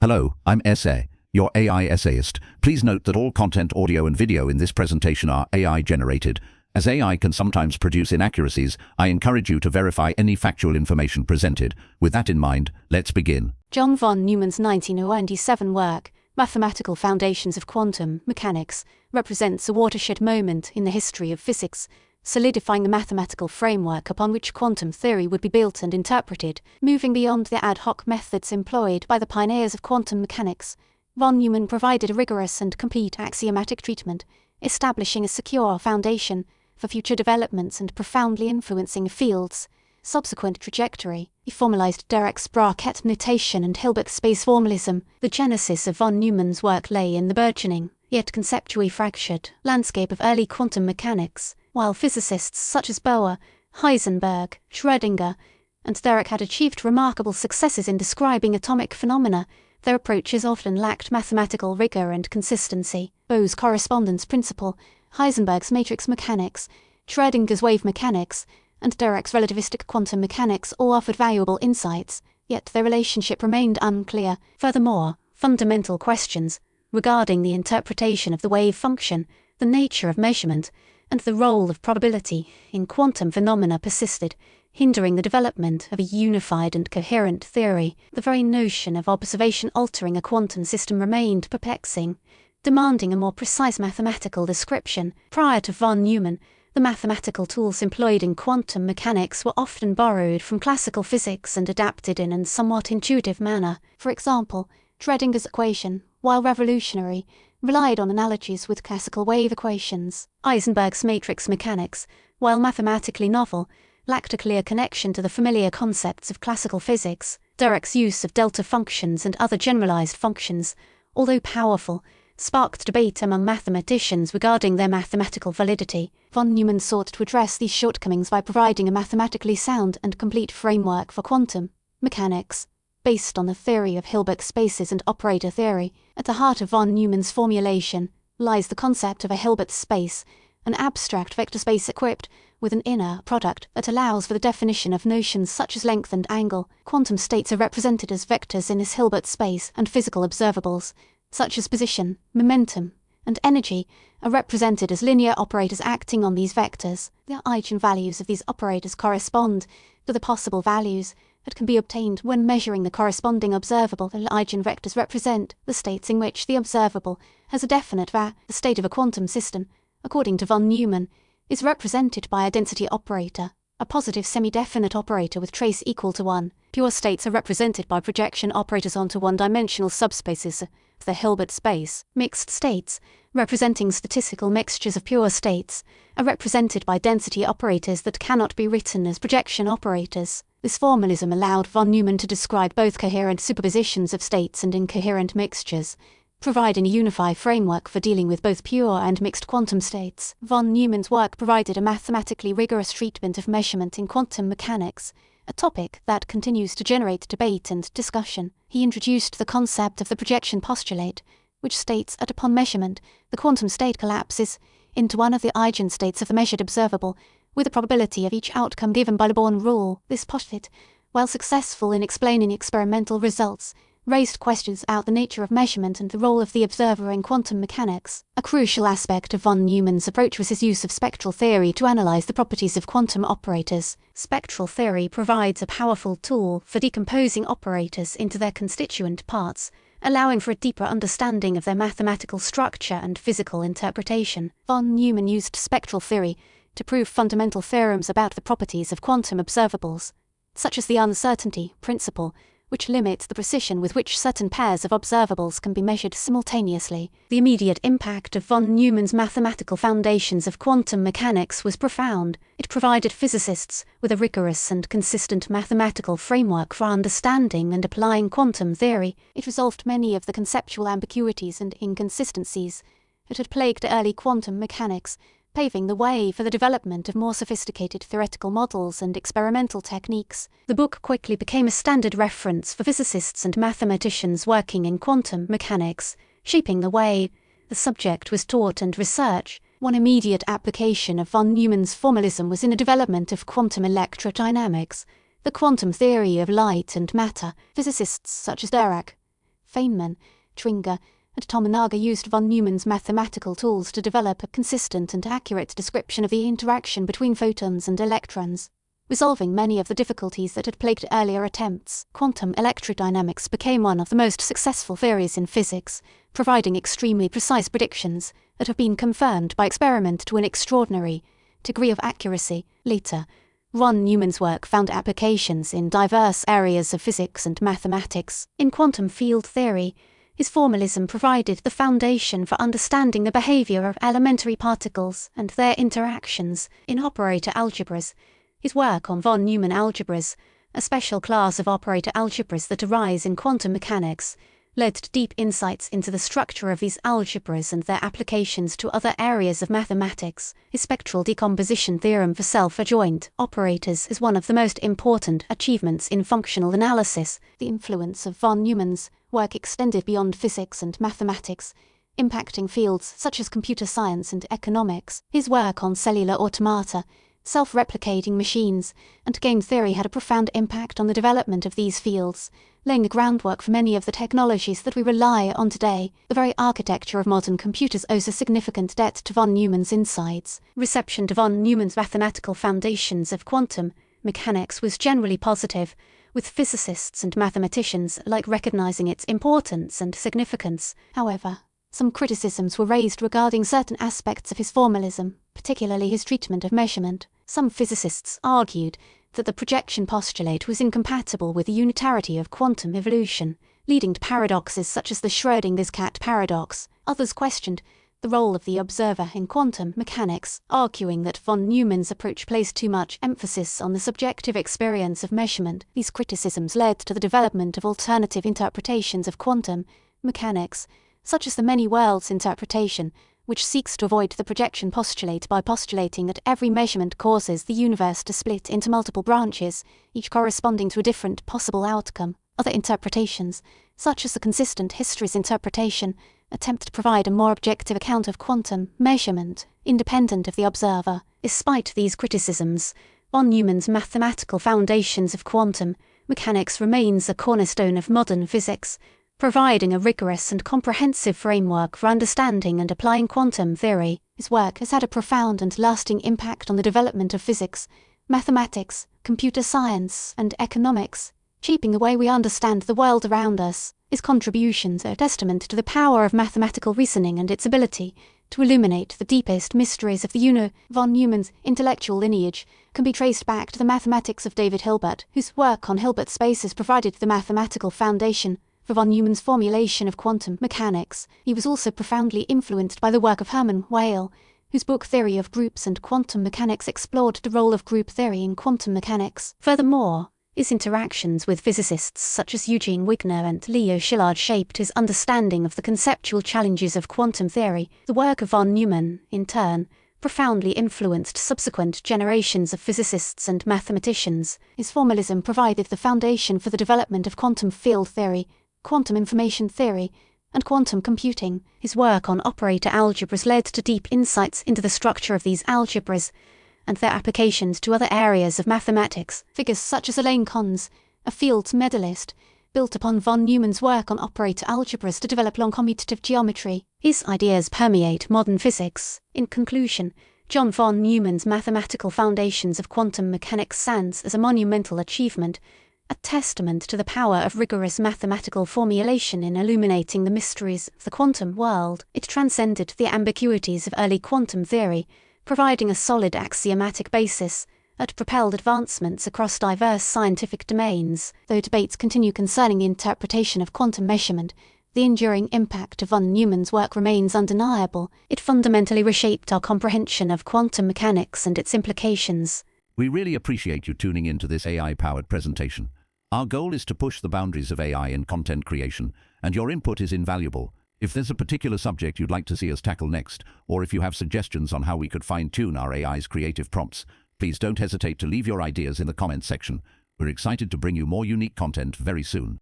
Hello, I'm Essay, your AI essayist. Please note that all content, audio and video in this presentation are AI generated. As AI can sometimes produce inaccuracies, I encourage you to verify any factual information presented. With that in mind, let's begin. John von Neumann's 1997 work, Mathematical Foundations of Quantum Mechanics, represents a watershed moment in the history of physics, solidifying the mathematical framework upon which quantum theory would be built and interpreted. Moving beyond the ad hoc methods employed by the pioneers of quantum mechanics, von Neumann provided a rigorous and complete axiomatic treatment, establishing a secure foundation for future developments and profoundly influencing the field's subsequent trajectory. He formalized Directives bracket notation and Hilbert space formalism. The genesis of von Neumann's work lay in the burgeoning, yet conceptually fractured, landscape of early quantum mechanics. While physicists such as Bohr, Heisenberg, Schrödinger, and Dirac had achieved remarkable successes in describing atomic phenomena, their approaches often lacked mathematical rigor and consistency. Bohr's correspondence principle, Heisenberg's matrix mechanics, Schrödinger's wave mechanics, and Dirac's relativistic quantum mechanics all offered valuable insights, yet their relationship remained unclear. Furthermore, fundamental questions regarding the interpretation of the wave function, the nature of measurement, and the role of probability in quantum phenomena persisted, hindering the development of a unified and coherent theory. The very notion of observation altering a quantum system remained perplexing, demanding a more precise mathematical description. Prior to von Neumann, the mathematical tools employed in quantum mechanics were often borrowed from classical physics and adapted in a somewhat intuitive manner. For example, Schrödinger's equation, while revolutionary, relied on analogies with classical wave equations. Heisenberg's matrix mechanics, while mathematically novel, lacked a clear connection to the familiar concepts of classical physics. Dirac's use of delta functions and other generalized functions, although powerful, sparked debate among mathematicians regarding their mathematical validity. Von Neumann sought to address these shortcomings by providing a mathematically sound and complete framework for quantum mechanics, based on the theory of Hilbert spaces and operator theory. At the heart of von Neumann's formulation lies the concept of a Hilbert space, an abstract vector space equipped with an inner product that allows for the definition of notions such as length and angle. Quantum states are represented as vectors in this Hilbert space, and physical observables, such as position, momentum, and energy, are represented as linear operators acting on these vectors. The eigenvalues of these operators correspond to the possible values that can be obtained when measuring the corresponding observable. The eigenvectors represent the states in which the observable has a definite The state of a quantum system, according to von Neumann, is represented by a density operator, a positive semi-definite operator with trace equal to 1. Pure states are represented by projection operators onto one-dimensional subspaces of the Hilbert space. Mixed states, representing statistical mixtures of pure states, are represented by density operators that cannot be written as projection operators. This formalism allowed von Neumann to describe both coherent superpositions of states and incoherent mixtures, providing a unified framework for dealing with both pure and mixed quantum states. Von Neumann's work provided a mathematically rigorous treatment of measurement in quantum mechanics, a topic that continues to generate debate and discussion. He introduced the concept of the projection postulate, which states that upon measurement, the quantum state collapses into one of the eigenstates of the measured observable, with a probability of each outcome given by the Born rule. This postulate, while successful in explaining experimental results, raised questions about the nature of measurement and the role of the observer in quantum mechanics. A crucial aspect of von Neumann's approach was his use of spectral theory to analyze the properties of quantum operators. Spectral theory provides a powerful tool for decomposing operators into their constituent parts, allowing for a deeper understanding of their mathematical structure and physical interpretation. Von Neumann used spectral theory to prove fundamental theorems about the properties of quantum observables, such as the uncertainty principle, which limits the precision with which certain pairs of observables can be measured simultaneously. The immediate impact of von Neumann's mathematical foundations of quantum mechanics was profound. It provided physicists with a rigorous and consistent mathematical framework for understanding and applying quantum theory. It resolved many of the conceptual ambiguities and inconsistencies that had plagued early quantum mechanics, paving the way for the development of more sophisticated theoretical models and experimental techniques. The book quickly became a standard reference for physicists and mathematicians working in quantum mechanics, shaping the way the subject was taught and researched. One immediate application of von Neumann's formalism was in the development of quantum electrodynamics, the quantum theory of light and matter. Physicists such as Dirac, Feynman, Tringer, and Tominaga used von Neumann's mathematical tools to develop a consistent and accurate description of the interaction between photons and electrons. Resolving many of the difficulties that had plagued earlier attempts, quantum electrodynamics became one of the most successful theories in physics, providing extremely precise predictions that have been confirmed by experiment to an extraordinary degree of accuracy. Later, von Neumann's work found applications in diverse areas of physics and mathematics. In quantum field theory, his formalism provided the foundation for understanding the behavior of elementary particles and their interactions. In operator algebras, his work on von Neumann algebras, a special class of operator algebras that arise in quantum mechanics, led to deep insights into the structure of these algebras and their applications to other areas of mathematics. His spectral decomposition theorem for self-adjoint operators is one of the most important achievements in functional analysis. The influence of von Neumann's work extended beyond physics and mathematics, impacting fields such as computer science and economics. His work on cellular automata, self-replicating machines, and game theory had a profound impact on the development of these fields, laying the groundwork for many of the technologies that we rely on today. The very architecture of modern computers owes a significant debt to von Neumann's insights. Reception to von Neumann's mathematical foundations of quantum mechanics was generally positive, with physicists and mathematicians alike recognizing its importance and significance. However, some criticisms were raised regarding certain aspects of his formalism, particularly his treatment of measurement. Some physicists argued that the projection postulate was incompatible with the unitarity of quantum evolution, leading to paradoxes such as the Schrödinger's cat paradox. Others questioned the role of the observer in quantum mechanics, arguing that von Neumann's approach placed too much emphasis on the subjective experience of measurement. These criticisms led to the development of alternative interpretations of quantum mechanics, such as the many worlds interpretation, which seeks to avoid the projection postulate by postulating that every measurement causes the universe to split into multiple branches, each corresponding to a different possible outcome. Other interpretations, such as the consistent histories interpretation, attempt to provide a more objective account of quantum measurement, independent of the observer. Despite these criticisms, von Neumann's mathematical foundations of quantum mechanics remains a cornerstone of modern physics, providing a rigorous and comprehensive framework for understanding and applying quantum theory. His work has had a profound and lasting impact on the development of physics, mathematics, computer science, and economics, shaping the way we understand the world around us. His contributions are a testament to the power of mathematical reasoning and its ability to illuminate the deepest mysteries of the universe. Von Neumann's intellectual lineage can be traced back to the mathematics of David Hilbert, whose work on Hilbert spaces provided the mathematical foundation for von Neumann's formulation of quantum mechanics. He was also profoundly influenced by the work of Hermann Weyl, whose book Theory of Groups and Quantum Mechanics explored the role of group theory in quantum mechanics. Furthermore, his interactions with physicists such as Eugene Wigner and Leo Szilard shaped his understanding of the conceptual challenges of quantum theory. The work of von Neumann, in turn, profoundly influenced subsequent generations of physicists and mathematicians. His formalism provided the foundation for the development of quantum field theory, quantum information theory, and quantum computing. His work on operator algebras led to deep insights into the structure of these algebras and their applications to other areas of mathematics. Figures such as Elaine Connes, a Fields medalist, built upon von Neumann's work on operator algebras to develop long commutative geometry. His ideas permeate modern physics. In conclusion, John von Neumann's mathematical foundations of quantum mechanics stands as a monumental achievement, a testament to the power of rigorous mathematical formulation in illuminating the mysteries of the quantum world. It transcended the ambiguities of early quantum theory, providing a solid axiomatic basis that propelled advancements across diverse scientific domains. Though debates continue concerning the interpretation of quantum measurement, the enduring impact of von Neumann's work remains undeniable. It fundamentally reshaped our comprehension of quantum mechanics and its implications. We really appreciate you tuning in to this AI-powered presentation. Our goal is to push the boundaries of AI in content creation, and your input is invaluable. If there's a particular subject you'd like to see us tackle next, or if you have suggestions on how we could fine-tune our AI's creative prompts, please don't hesitate to leave your ideas in the comments section. We're excited to bring you more unique content very soon.